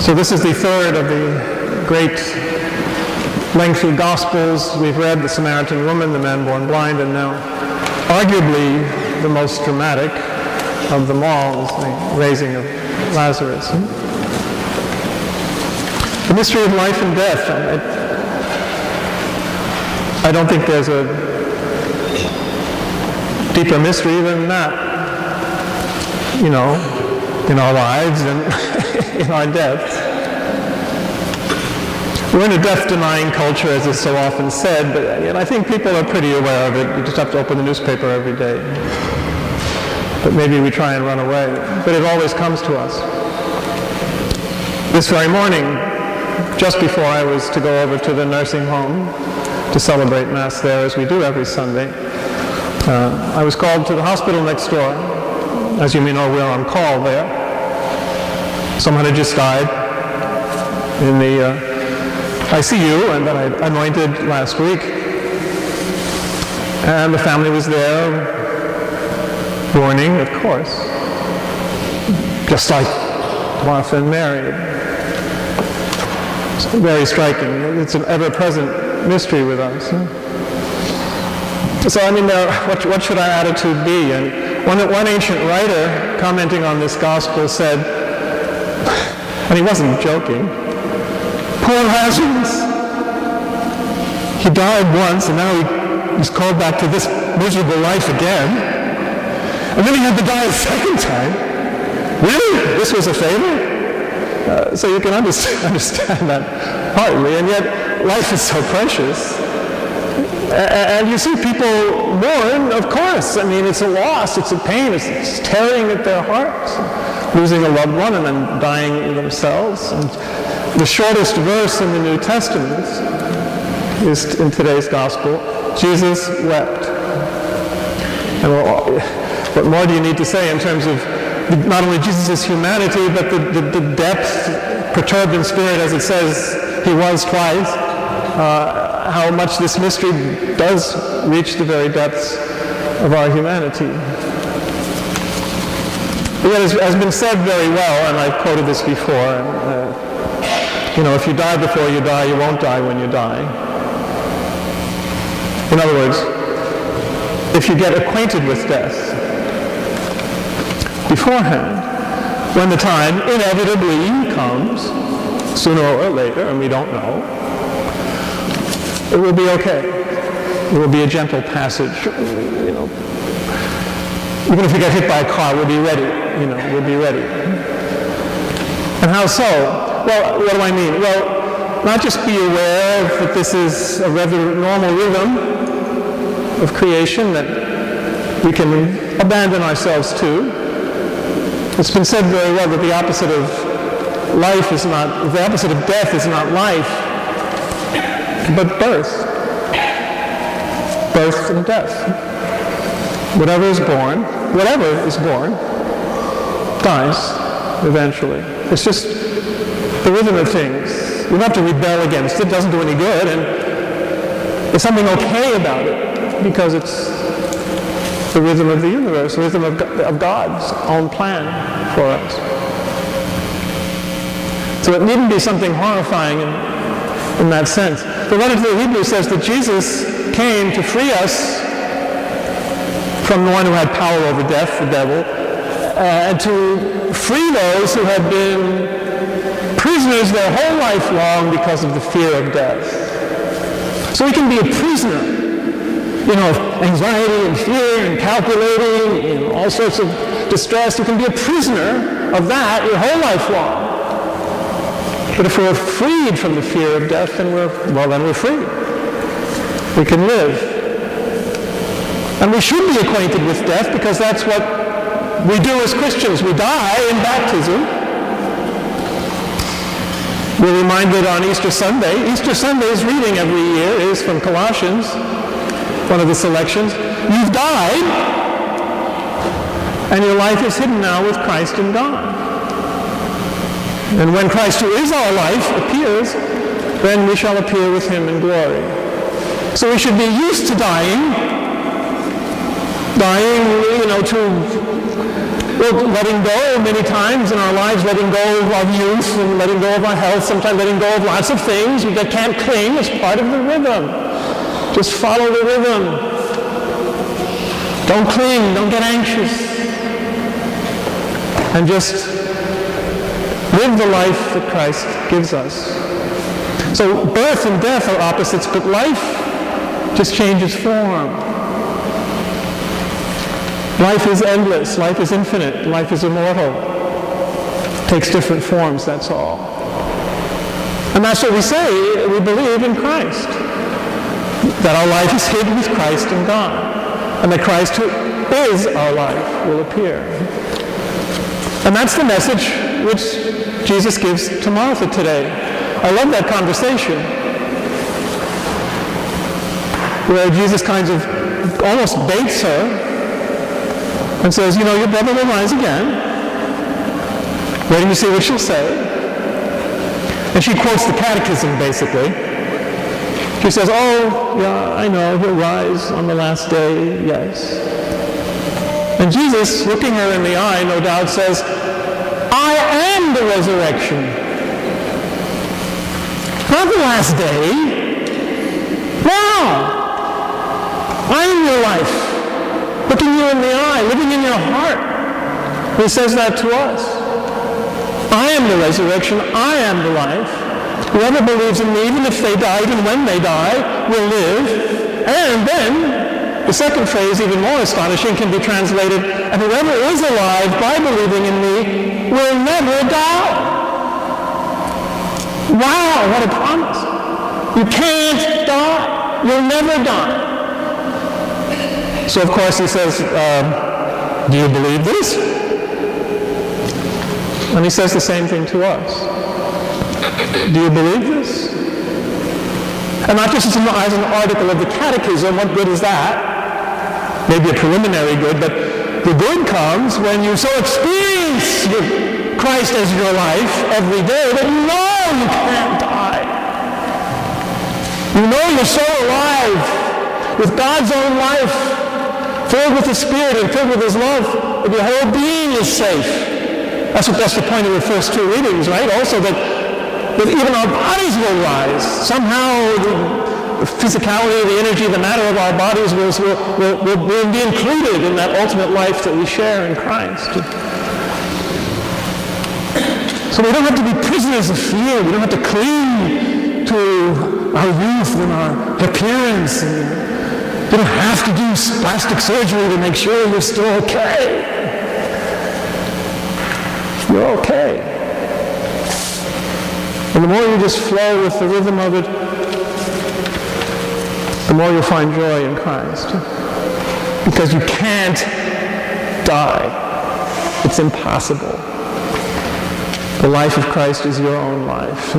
So this is the third of the great lengthy Gospels. We've read the Samaritan woman, the man born blind, and now arguably the most dramatic of them all is the raising of Lazarus. The mystery of life and death. I don't think there's a deeper mystery than that, in our lives and in our deaths. We're in a death-denying culture, as is so often said, but I think people are pretty aware of it. You just have to open the newspaper every day. But maybe we try and run away. But it always comes to us. This very morning, just before I was to go over to the nursing home to celebrate Mass there, as we do every Sunday, I was called to the hospital next door. As you may know, we're on call there. Someone had just died in the ICU, and that I anointed last week. And the family was there, mourning, of course, just like Martha and Mary. It's very striking. It's an ever-present mystery with us. So, what should our attitude be? And one ancient writer, commenting on this gospel, said, and he wasn't joking, "Poor Lazarus. He died once, and now he's called back to this miserable life again. And then he had to die a second time. Really? This was a favor?" So you can understand that partly, and yet life is so precious. And you see people mourn, of course. It's a loss, it's a pain, it's tearing at their hearts, losing a loved one and then dying themselves. And the shortest verse in the New Testament is in today's Gospel. Jesus wept. And what more do you need to say in terms of not only Jesus' humanity, but the depth, perturbed in spirit, as it says he was twice, how much this mystery does reach the very depths of our humanity. But yet, as has been said very well, and I've quoted this before, if you die before you die, you won't die when you die. In other words, if you get acquainted with death beforehand, when the time inevitably comes, sooner or later, and we don't know, it will be okay. It will be a gentle passage. Even if we get hit by a car, we'll be ready. We'll be ready. And how so? Well, what do I mean? Well, not just be aware that this is a rather normal rhythm of creation that we can abandon ourselves to. It's been said very well that the opposite of death is not life, but birth. Birth and death. Whatever is born dies eventually. It's just the rhythm of things. We don't have to rebel against it. It doesn't do any good. And there's something okay about it because it's the rhythm of the universe, the rhythm of God's own plan for us. So it needn't be something horrifying in that sense. The letter to the Hebrews says that Jesus came to free us from the one who had power over death, the devil, and to free those who had been prisoners their whole life long because of the fear of death. So we can be a prisoner, of anxiety and fear and calculating, all sorts of distress. You can be a prisoner of that your whole life long. But if we're freed from the fear of death, then we're free. We can live. And we should be acquainted with death because that's what we do as Christians. We die in baptism. We're reminded on Easter Sunday. Easter Sunday's reading every year is from Colossians, one of the selections. You've died, and your life is hidden now with Christ in God. And when Christ, who is our life, appears, then we shall appear with him in glory. So we should be used to dying, to Well, letting go many times in our lives, letting go of our youth and letting go of our health, sometimes letting go of lots of things that can't cling is part of the rhythm. Just follow the rhythm. Don't cling, don't get anxious. And just live the life that Christ gives us. So birth and death are opposites, but life just changes form. Life is endless, life is infinite, life is immortal. It takes different forms, that's all. And that's what we say, we believe in Christ. That our life is hid with Christ in God. And that Christ, who is our life, will appear. And that's the message which Jesus gives to Martha today. I love that conversation where Jesus kind of almost baits her and says, you know, your brother will rise again. Waiting to see what she'll say. And she quotes the catechism, basically. She says, oh, yeah, I know, he'll rise on the last day, yes. And Jesus, looking her in the eye, no doubt, says, I am the resurrection. Not the last day. Now. I am your life. Looking you in the eye, living in your heart. He says that to us. I am the resurrection. I am the life. Whoever believes in me, even if they die, even when they die, will live. And then, the second phrase, even more astonishing, can be translated, and whoever is alive by believing in me will never die. Wow, what a promise. You can't die. You'll never die. So, of course, he says, do you believe this? And he says the same thing to us. Do you believe this? And not just as an article of the catechism, what good is that? Maybe a preliminary good, but the good comes when you so experience Christ as your life every day that you know you can't die. You know you're so alive with God's own life, filled with the Spirit and filled with His love, that your whole being is safe. That's the point of the first two readings, right? Also that even our bodies will rise. Somehow the physicality, the energy, the matter of our bodies will be included in that ultimate life that we share in Christ. So we don't have to be prisoners of fear. We don't have to cling to our youth and our appearance. And you don't have to do plastic surgery to make sure you're still okay. You're okay. And the more you just flow with the rhythm of it, the more you'll find joy in Christ. Because you can't die. It's impossible. The life of Christ is your own life.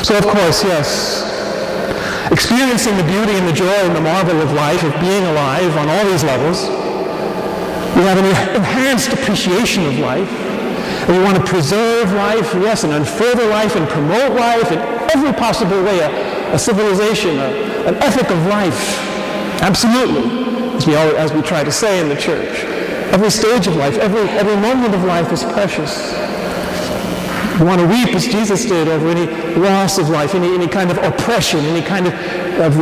So of course, yes, experiencing the beauty and the joy and the marvel of life, of being alive on all these levels, we have an enhanced appreciation of life. And we want to preserve life, yes, and further life and promote life in every possible way, a civilization, an ethic of life. Absolutely, as we try to say in the church. Every stage of life, every moment of life is precious. We want to weep as Jesus did over any loss of life, any kind of oppression, any kind of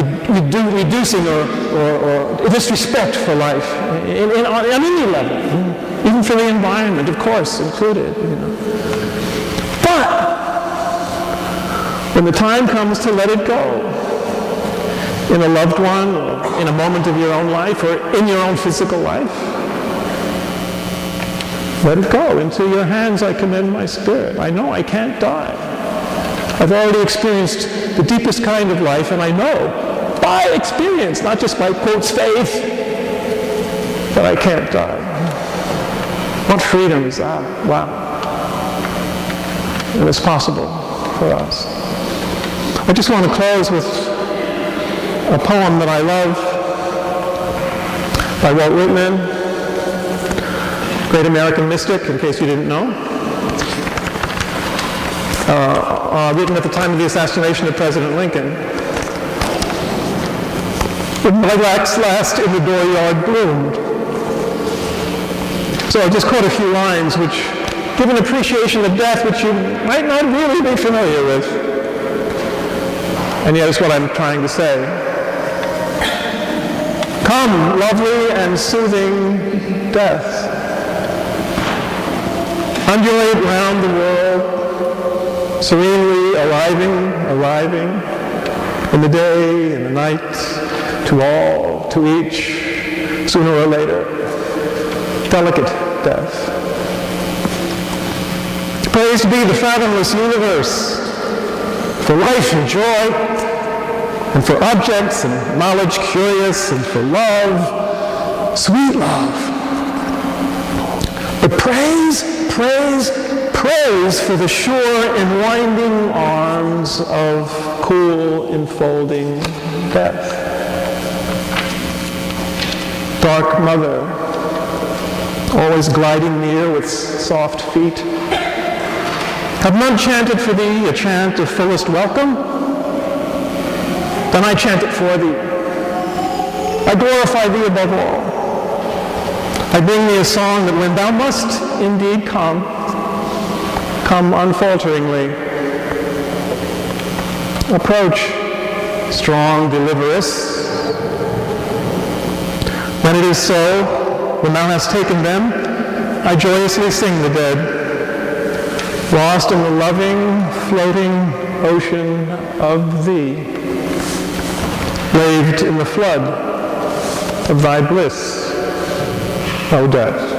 reducing or disrespect for life on any level, even for the environment, of course, included. But when the time comes to let it go, in a loved one, or in a moment of your own life, or in your own physical life, let it go. Into your hands I commend my spirit. I know I can't die. I've already experienced the deepest kind of life, and I know by experience, not just by quotes faith, that I can't die. What freedom is that? Wow. And it's possible for us. I just want to close with a poem that I love by Walt Whitman, great American mystic, in case you didn't know. Written at the time of the assassination of President Lincoln. When my wax last in the dooryard bloomed, So I'll just quote a few lines which give an appreciation of death which you might not really be familiar with. And yet it's what I'm trying to say. Come, lovely and soothing death. Undulate round the world, serenely arriving, in the day, in the night, to all, to each, sooner or later. Delicate death. Praised be the fathomless universe for life and joy, and for objects and knowledge curious, and for love, sweet love. But praise for the sure enwinding arms of cool enfolding death. Dark mother, always gliding near with soft feet. Have none chanted for thee a chant of fullest welcome? Then I chant it for thee. I glorify thee above all. I bring thee a song that when thou must indeed come unfalteringly. Approach, strong deliveress. When it is so, when thou hast taken them, I joyously sing the dead, lost in the loving, floating ocean of thee, laved in the flood of thy bliss, O death.